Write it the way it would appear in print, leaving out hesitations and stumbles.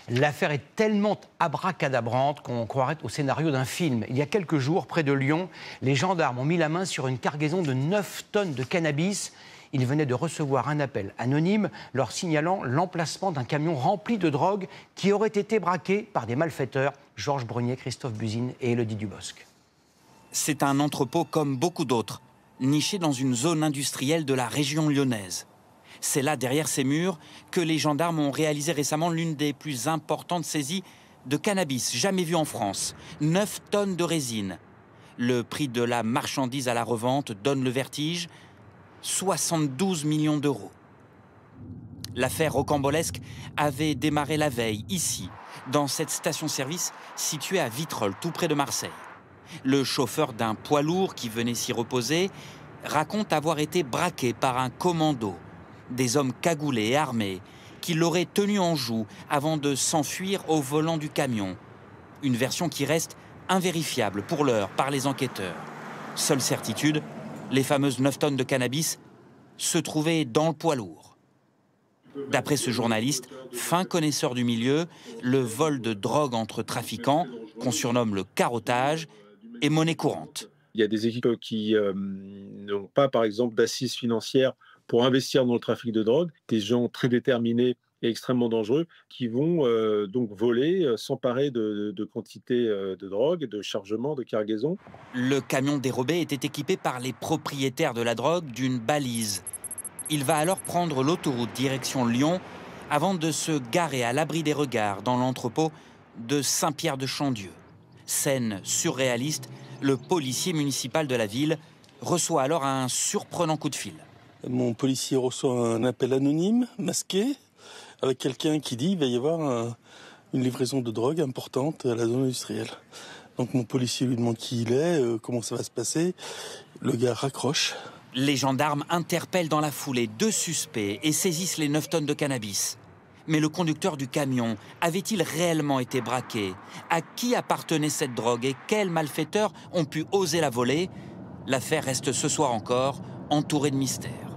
L'affaire est tellement abracadabrante qu'on croirait au scénario d'un film. Il y a quelques jours, près de Lyon, les gendarmes ont mis la main sur une cargaison de 9 tonnes de cannabis. Ils venaient de recevoir un appel anonyme leur signalant l'emplacement d'un camion rempli de drogue qui aurait été braqué par des malfaiteurs. Georges Brunier, Christophe Buzine et Élodie Dubosc. C'est un entrepôt comme beaucoup d'autres, niché dans une zone industrielle de la région lyonnaise. C'est là, derrière ces murs, que les gendarmes ont réalisé récemment l'une des plus importantes saisies de cannabis jamais vues en France. 9 tonnes de résine. Le prix de la marchandise à la revente donne le vertige. 72 millions d'euros. L'affaire rocambolesque avait démarré la veille, ici, dans cette station-service située à Vitrolles, tout près de Marseille. Le chauffeur d'un poids lourd qui venait s'y reposer raconte avoir été braqué par un commando. Des hommes cagoulés et armés qui l'auraient tenu en joue avant de s'enfuir au volant du camion. Une version qui reste invérifiable pour l'heure par les enquêteurs. Seule certitude, les fameuses 9 tonnes de cannabis se trouvaient dans le poids lourd. D'après ce journaliste, fin connaisseur du milieu, le vol de drogue entre trafiquants, qu'on surnomme le carottage, est monnaie courante. Il y a des équipes qui n'ont pas, par exemple, d'assises financières pour investir dans le trafic de drogue, des gens très déterminés et extrêmement dangereux qui vont donc voler, s'emparer de quantités de drogue, de chargement, de cargaison. Le camion dérobé était équipé par les propriétaires de la drogue d'une balise. Il va alors prendre l'autoroute direction Lyon avant de se garer à l'abri des regards dans l'entrepôt de Saint-Pierre-de-Chandieu. Scène surréaliste, le policier municipal de la ville reçoit alors un surprenant coup de fil. Mon policier reçoit un appel anonyme, masqué, avec quelqu'un qui dit qu'il va y avoir une livraison de drogue importante à la zone industrielle. Donc mon policier lui demande qui il est, comment ça va se passer. Le gars raccroche. Les gendarmes interpellent dans la foulée 2 suspects et saisissent les 9 tonnes de cannabis. Mais le conducteur du camion avait-il réellement été braqué? À qui appartenait cette drogue et quels malfaiteurs ont pu oser la voler? L'affaire reste ce soir encore entourée de mystères.